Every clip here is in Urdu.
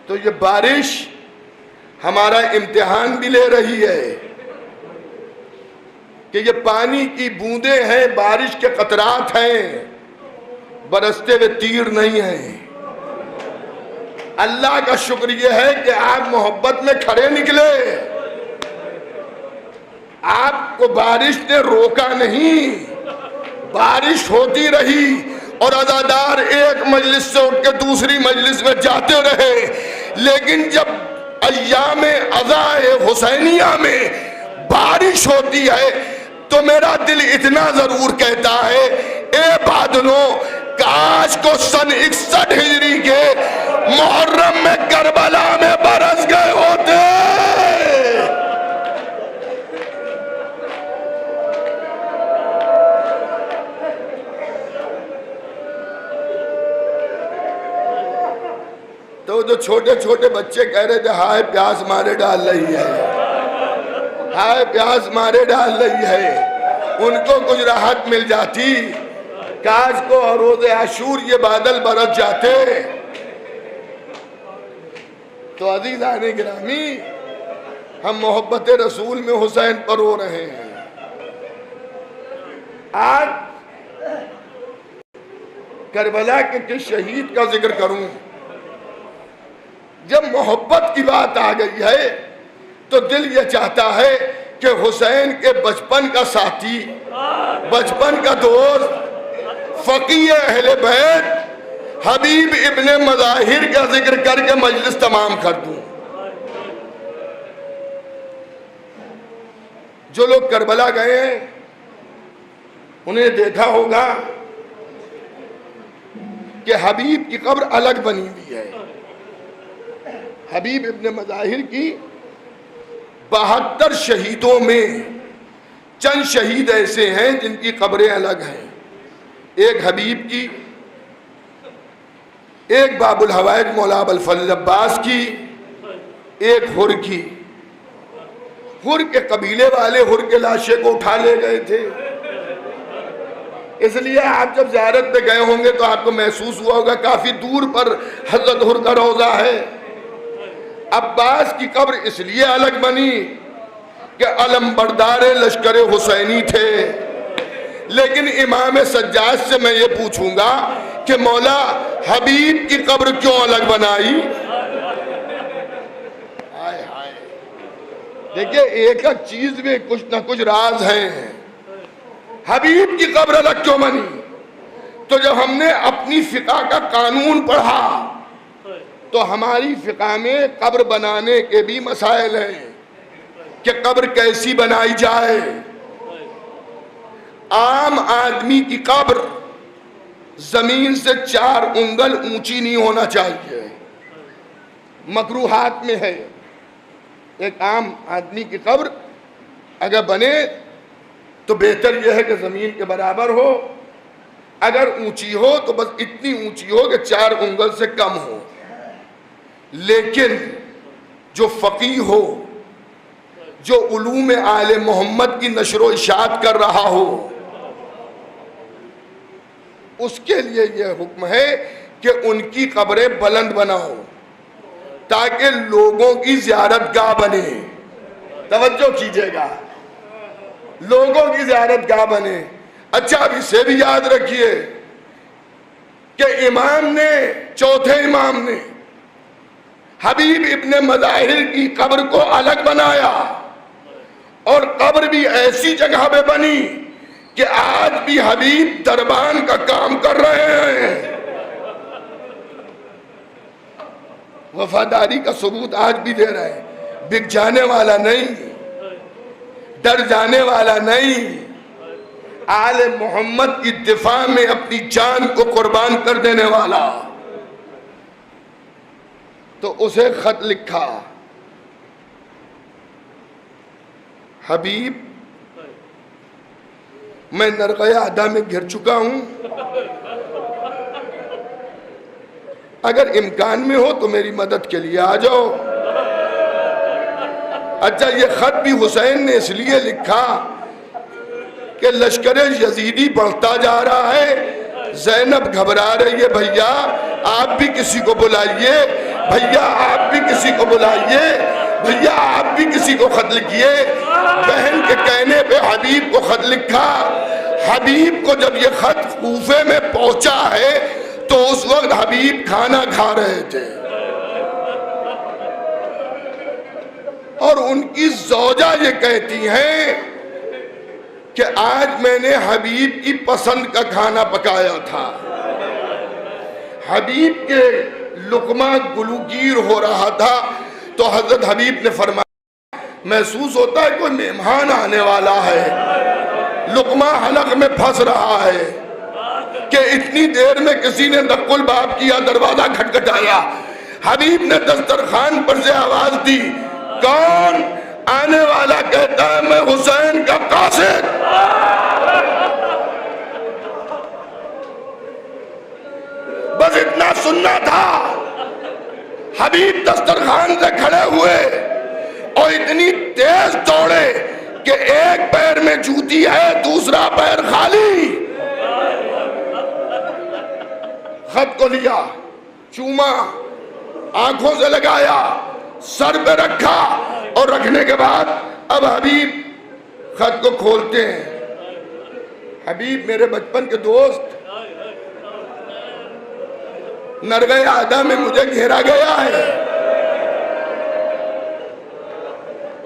تو یہ بارش ہمارا امتحان بھی لے رہی ہے کہ یہ پانی کی بوندیں ہیں، بارش کے قطرات ہیں، برستے ہوئے تیر نہیں ہیں۔ اللہ کا شکر یہ ہے کہ آپ محبت میں کھڑے نکلے، آپ کو بارش نے روکا نہیں، بارش ہوتی رہی اور عزادار ایک مجلس سے اٹھ کے دوسری مجلس میں جاتے رہے، لیکن جب ایام عزائے حسینیہ میں بارش ہوتی ہے تو میرا دل اتنا ضرور کہتا ہے، اے بادلوں کاش کو سن 61 ہجری کے محرم میں کربلا میں برس گئے ہوتے۔ تو جو چھوٹے چھوٹے بچے کہہ رہے تھے ہائے پیاس مارے ڈال رہی ہے، ہائے پیاس مارے ڈال رہی ہے، ان کو کچھ راحت مل جاتی، کاش کو روز عاشور یہ بادل برس جاتے۔ تو عزیزان گرامی، ہم محبت رسول میں حسین پر رو رہے ہیں۔ آج کربلا کے کس شہید کا ذکر کروں؟ جب محبت کی بات آ گئی ہے تو دل یہ چاہتا ہے کہ حسین کے بچپن کا ساتھی، بچپن کا دوست، فقیہ اہل بیت حبیب ابن مظاہر کا ذکر کر کے مجلس تمام کر دوں۔ جو لوگ کربلا گئے ہیں انہیں دیکھا ہوگا کہ حبیب کی قبر الگ بنی ہوئی ہے۔ حبیب ابن مظاہر کی 72 شہیدوں میں چند شہید ایسے ہیں جن کی قبریں الگ ہیں، ایک حبیب کی، ایک باب الحوائج مولا ابوالفضل عباس کی، ایک ہر کی۔ ہر کے قبیلے والے ہر کے لاشے کو اٹھا لے گئے تھے، اس لیے آپ جب زیارت پہ گئے ہوں گے تو آپ کو محسوس ہوا ہوگا کافی دور پر حضرت ہر کا روضہ ہے۔ عباس کی قبر اس لیے الگ بنی کہ علم بردار لشکر حسینی تھے، لیکن امام سجاد سے میں یہ پوچھوں گا کہ مولا حبیب کی قبر کیوں الگ بنائی؟ دیکھیں ایک ایک چیز میں کچھ نہ کچھ راز ہیں۔ حبیب کی قبر الگ کیوں بنی؟ تو جب ہم نے اپنی فقہ کا قانون پڑھا تو ہماری فقہ میں قبر بنانے کے بھی مسائل ہیں کہ قبر کیسی بنائی جائے۔ عام آدمی کی قبر زمین سے 4 انگل اونچی نہیں ہونا چاہیے، مکروہات میں ہے۔ ایک عام آدمی کی قبر اگر بنے تو بہتر یہ ہے کہ زمین کے برابر ہو، اگر اونچی ہو تو بس اتنی اونچی ہو کہ 4 انگل سے کم ہو۔ لیکن جو فقیہ ہو، جو علوم آل محمد کی نشر و اشاعت کر رہا ہو، اس کے لیے یہ حکم ہے کہ ان کی قبریں بلند بناؤ تاکہ لوگوں کی زیارت گاہ بنے۔ توجہ کیجئے گا، لوگوں کی زیارت گاہ بنے۔ اچھا اب اسے بھی یاد رکھیے کہ امام نے، چوتھے امام نے حبیب ابن مظاہر کی قبر کو الگ بنایا، اور قبر بھی ایسی جگہ پہ بنی کہ آج بھی حبیب دربان کا کام کر رہے ہیں۔ وفاداری کا ثبوت آج بھی دے رہے ہیں، بک جانے والا نہیں، ڈر جانے والا نہیں، آل محمد کی دفاع میں اپنی جان کو قربان کر دینے والا۔ تو اسے خط لکھا، حبیب میں نرغہ ادا میں گر چکا ہوں، اگر امکان میں ہو تو میری مدد کے لیے آ جاؤ۔ اچھا یہ خط بھی حسین نے اس لیے لکھا کہ لشکر یزیدی بڑھتا جا رہا ہے، زینب گھبرا رہی ہے، بھیا آپ بھی کسی کو بلائیے، بھیا آپ بھی کسی کو بلائیے، بھیا آپ بھی کسی کو خط لکھیے۔ بہن کے کہنے پہ حبیب کو خط لکھا۔ حبیب کو جب یہ خط کوفے میں پہنچا ہے تو اس وقت حبیب کھانا کھا رہے تھے، اور ان کی زوجہ یہ کہتی ہیں کہ آج میں نے حبیب کی پسند کا کھانا پکایا تھا۔ حبیب کے لقمہ گلوگیر ہو رہا تھا تو حضرت حبیب نے فرمایا محسوس ہوتا ہے کوئی مہمان آنے والا ہے، لقمہ حلق میں پھنس رہا ہے، کہ اتنی دیر میں کسی نے دق الباب کیا، دروازہ کھٹکھٹایا۔ حبیب نے دسترخوان پر سے آواز دی، کون؟ آنے والا کہتا ہے میں حسین کا قاصد۔ بس اتنا سننا تھا۔ حبیب دسترخوان سے کھڑے ہوئے اور اتنی تیز دوڑے کہ ایک پیر میں جوتی ہے، دوسرا پیر خالی۔ خط کو لیا، چوما، آنکھوں سے لگایا، سر پہ رکھا، اور رکھنے کے بعد اب حبیب خط کو کھولتے ہیں۔ حبیب میرے بچپن کے دوست، نرغہ عادہ میں مجھے گھیرا گیا ہے،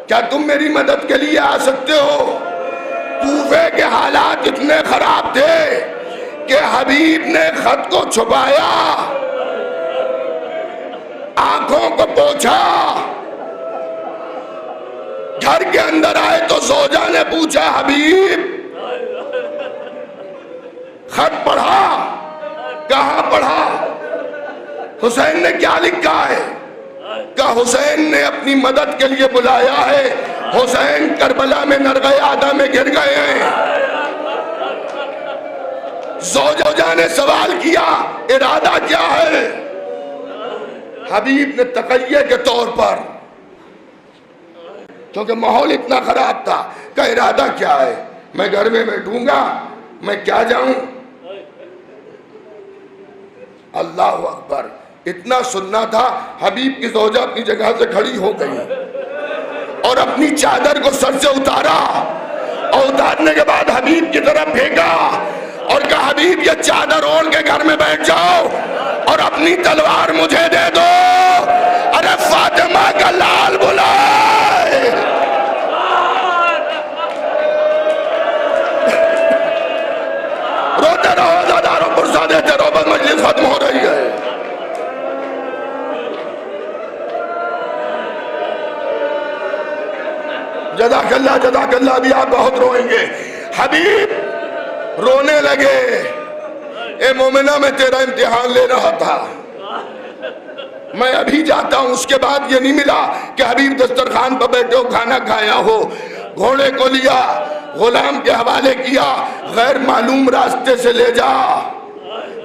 کیا تم میری مدد کے لیے آ سکتے ہو؟ کوفے کے حالات اتنے خراب تھے کہ حبیب نے خط کو چھپایا، آنکھوں کو پوچھا، گھر کے اندر آئے تو زوجہ نے پوچھا حبیب خط پڑھا؟ کہاں پڑھا؟ حسین نے کیا لکھا ہے؟ کہ حسین نے اپنی مدد کے لیے بلایا ہے، حسین کربلا میں نرغہ عادہ میں گر گئے ہیں۔ زوجہ نے سوال کیا ارادہ کیا ہے؟ حبیب نے تقیہ کے طور پر، کیونکہ ماحول اتنا خراب تھا، کہ ارادہ کیا ہے؟ میں گھر میں بیٹھوں گا، میں کیا جاؤں؟ اللہ اکبر، اتنا سننا تھا۔ حبیب کی زوجہ اپنی جگہ سے کھڑی ہو گئی اور اپنی چادر کو سر سے اتارا، اور اتارنے کے بعد حبیب کی طرف پھینکا اور کہا حبیب یہ چادر اوڑھ کے گھر میں بیٹھ جاؤ اور اپنی تلوار مجھے دے دو۔ ارے فاطمہ کا لال بلائے، روتے رہو، زاداروں پرسا دیتے رہو، بس مجلس ختم ہو رہی ہے۔ جزاک اللہ، جزاک اللہ، ابھی آپ بہت روئیں گے۔ حبیب رونے لگے، اے مومنہ میں تیرا امتحان لے رہا تھا، میں ابھی جاتا ہوں۔ اس کے بعد یہ نہیں ملا کہ حبیب دسترخوان پر بیٹھے ہو، کھانا کھایا ہو، گھوڑے کو لیا، غلام کے حوالے کیا، غیر معلوم راستے سے لے جا،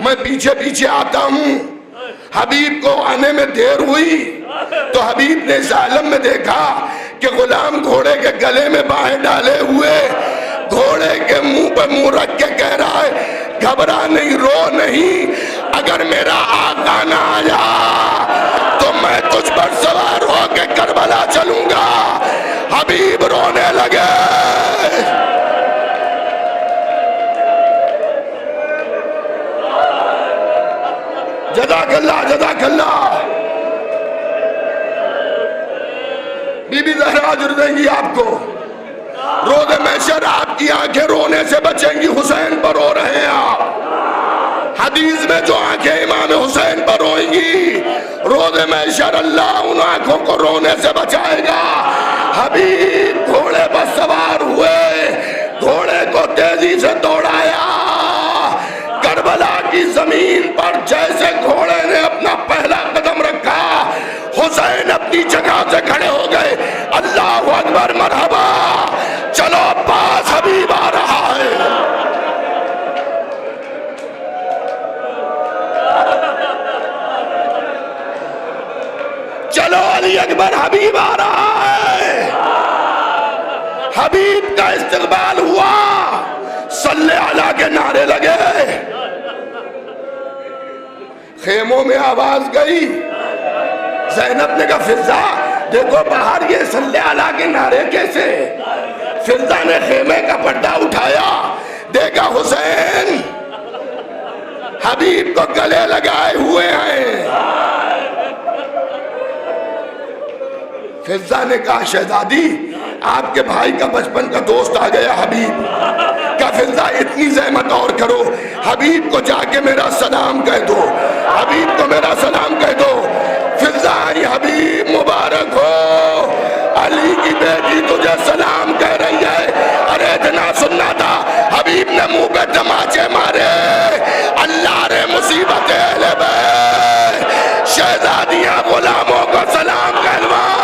میں پیچھے پیچھے آتا ہوں۔ حبیب کو آنے میں دیر ہوئی تو حبیب نے اس عالم میں دیکھا کہ غلام گھوڑے کے گلے میں باہیں ڈالے ہوئے گھوڑے کے منہ پہ منہ رکھ کے کہہ رہا ہے گھبرا نہیں، رو نہیں، اگر میرا آقا نہ آیا تو میں تجھ پر سوار ہو کے کربلا چلوں گا۔ حبیب رونے لگے۔ جزاک اللہ، جزاک اللہ۔ بی بی زہرا اجر دیں گی آپ کو۔ روز محشر آپ کی آنکھیں رونے سے بچیں گی، حسین پر رو رہے ہیں آپ۔ حدیث میں جو آنکھیں امام حسین پر روئیں گی، روز محشر اللہ ان آنکھوں کو رونے سے بچائے گا۔ حبیب گھوڑے پر سوار ہوئے، گھوڑے کو تیزی سے دوڑایا، کربلا کی زمین پر جیسے گھوڑے نے اپنا پہلا قدم رکھا، حسین اپنی جگہ سے کھڑے ہو گئے۔ اللہ اکبر، مرحبا، چلو پاس حبیب آ رہا ہے۔ چلو علی اکبر، حبیب آ رہا ہے۔ حبیب کا استقبال ہوا، صلی اللہ کے نعرے لگے، خیموں میں آواز گئی، زینب نے کہا فضا دیکھو باہر یہ صلی اللہ کے نعرے کیسے. فضا نے خیمے کا پردہ اٹھایا, دیکھا حسین حبیب کو گلے لگائے ہوئے ہیں. فضا نے کہا شہزادی آپ کے بھائی کا بچپن کا دوست آ گیا حبیب. کہا فضا اتنی زحمت اور کرو, حبیب کو جا کے میرا سلام کہہ دو, حبیب کو میرا سلام کہہ دو. فضا آئی, حبیب مبارک ہو, علی کی بیٹی تجھے سلام کہہ رہی ہے. ارے اتنا سننا تھا, حبیب نے منہ پہ تماچے مارے, اللہ رے مصیبت اہل بیت, شہزادیاں غلاموں کو سلام کہلوائے.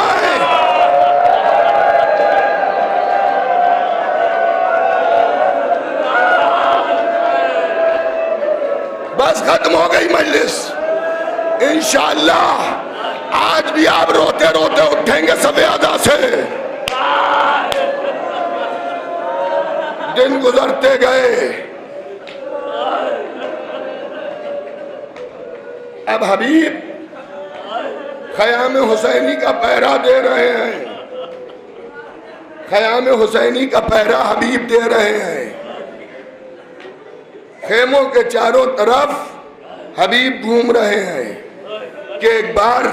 بس ختم ہو گئی مجلس. انشاءاللہ آج بھی آپ روتے روتے اٹھیں گے صف اعضا سے. دن گزرتے گئے, اب حبیب خیام حسینی کا پہرا دے رہے ہیں, خیام حسینی کا پہرا حبیب دے رہے ہیں. خیموں کے چاروں طرف حبیب گھوم رہے ہیں کہ ایک بار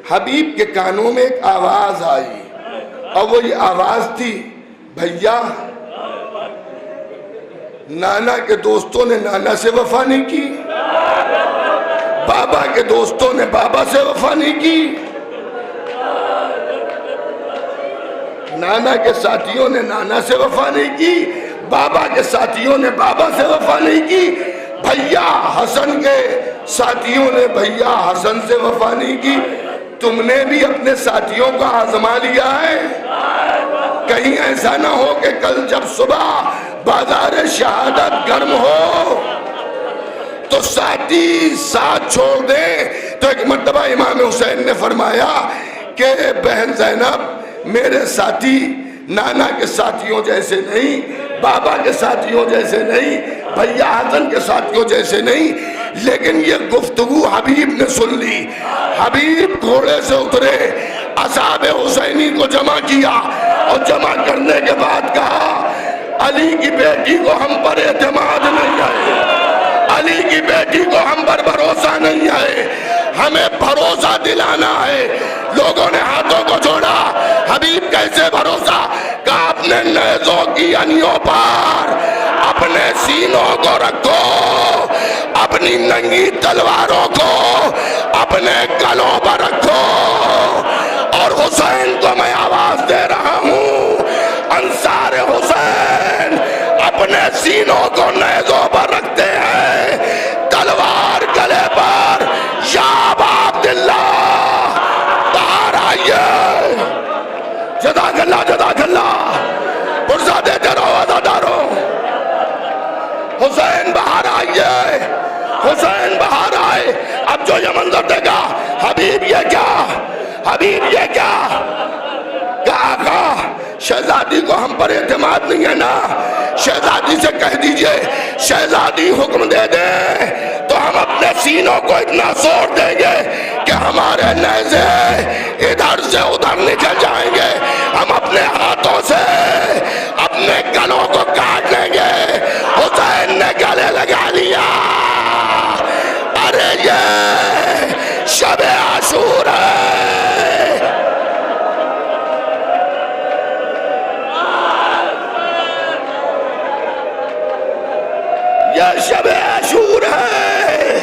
حبیب کے کانوں میں ایک آواز آئی, اور وہ یہ آواز تھی, بھیا نانا کے دوستوں نے نانا سے وفا نہیں کی, بابا کے دوستوں نے بابا سے وفا نہیں کی, نانا کے ساتھیوں نے نانا سے وفا نہیں کی, بابا کے ساتھیوں نے بابا سے وفا نہیں کی, بھیا حسن کے ساتھیوں نے بھیا حسن سے وفا نہیں کی. تم نے بھی اپنے ساتھیوں کا آزما لیا ہے, کہیں ایسا نہ ہو کہ کل جب صبح بازار شہادت گرم ہو تو ساتھی ساتھ چھوڑ دیں. تو ایک مرتبہ امام حسین نے فرمایا کہ بہن زینب میرے ساتھی نانا کے ساتھیوں جیسے نہیں, بابا کے ساتھیوں جیسے نہیں, بھیا حسن کے ساتھیوں جیسے نہیں. لیکن یہ گفتگو حبیب نے سن لی. حبیب گھوڑے سے اترے, اصحاب حسینی کو جمع کیا, اور جمع کرنے کے بعد کہا علی کی بیٹی کو ہم پر اعتماد نہیں ہے, علی کی بیٹی کو ہم پر بھروسہ نہیں ہے, ہمیں بھروسہ دلانا ہے. لوگوں نے ہاتھوں کو جوڑا, حبیب کیسے بھروسہ؟ کہا اپنے نیزوں کی انیوں پر اپنے سینوں کو رکھو, اپنی ننگی تلواروں کو اپنے گلوں پر رکھو, اور حسین کو میں آواز دے رہا ہوں, انصار حسین اپنے سینوں کو نیزوں پر رکھتے ہیں, تلوار گلے پر, یا ابا عبداللہ باہر آئیے. جزاک اللہ جزاک اللہ, پرزہ دیتے رہو عزاداروں. حسین باہر آئیے, حسین باہر آئے. اب جو یہ منظر دے گا, حبیب یہ کیا, حبیب یہ کیا, کہ آقا شہزادی کو ہم پر اعتماد نہیں ہے نا, شہزادی سے کہہ دیجئے شہزادی حکم دے دے تو ہم اپنے سینوں کو اتنا زور دیں گے کہ ہمارے نیزے ادھر سے ادھر نکل جائیں گے, ہم اپنے ہاتھوں سے اپنے گلوں کو کاٹ لیں گے. حسین نے گلے لگا لیا. ارے یہ شب عاشور ہے, یہ شب عاشور ہے.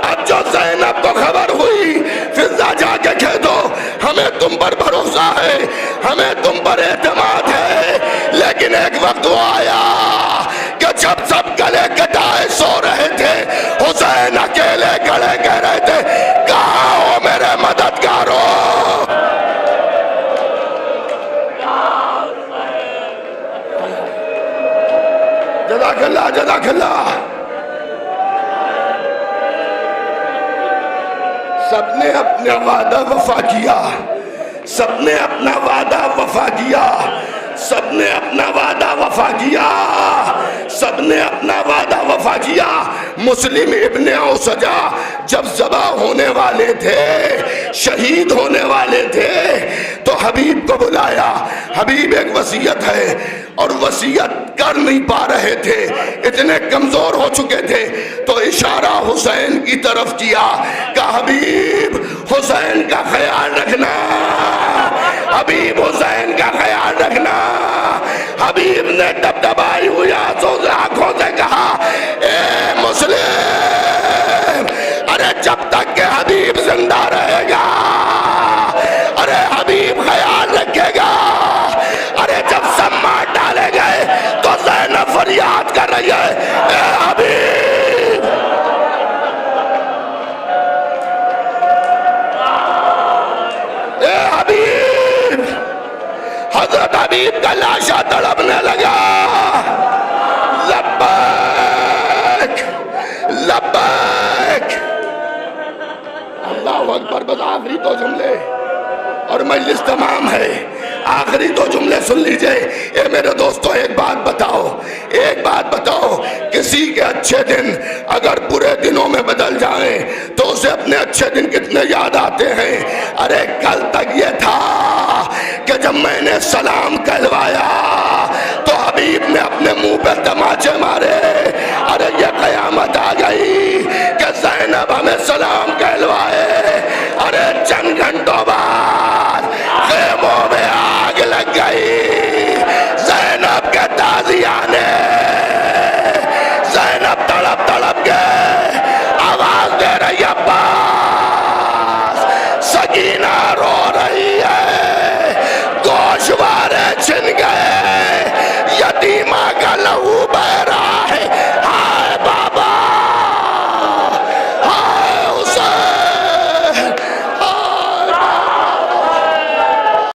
اب جو زینب کو خبر ہوئی, فضا جا کے کہہ دو ہمیں تم پر بھروسہ ہے, ہمیں تم پر اعتماد ہے. لیکن ایک وقت وہ آیا کہ جب سب گلے کٹائے سو رہے تھے, حسین اکیلے گلے کہہ رہے تھے, کہاں ہو میرے مددگاروں. جزاک اللہ جزاک اللہ. سب نے اپنا وعدہ وفا کیا, سب نے اپنا وعدہ وفا کیا, سب نے اپنا وعدہ وفا کیا. سب نے اپنا وعدہ وفا کیا. مسلم ابن اوسجا جب ذبح ہونے والے تھے، شہید ہونے والے تھے، تو حبیب کو بلایا. حبیب ایک وصیت ہے اور وصیت کر نہیں پا رہے تھے، اتنے کمزور ہو چکے تھے، تو اشارہ حسین کی طرف کیا کہ حبیب حسین کا خیال رکھنا، حبیب حسین کا خیال رکھنا. حبیب نے دبدبائی ہوئی آنکھوں سے کہا اے مسلم، ارے جب تک کہ حبیب زندہ رہے گا، ارے حبیب خیال رکھے گا. ارے جب سب مار ڈالے گئے تو زینب فریاد کر رہی ہے اے حبیب. اے حبیب. حضرت حبیب کا لاشا تڑپنے لگا. لبیک لبیک. اللہ اکبر. بس آخری دو جملے اور مجلس تمام ہے. آخری دو جملے سن لیجئے. اے میرے دوستو ایک بات بتاؤ، کسی کے اچھے دن اگر برے دنوں میں بدل جائیں تو اسے اپنے اچھے دن کتنے یاد آتے ہیں. ارے کل تک یہ تھا کہ جب میں نے سلام کہلوایا تو حبیب نے اپنے منہ پہ تماچے مارے. ارے یہ قیامت آ گئی کہ زینب ہمیں سلام کہلوائے.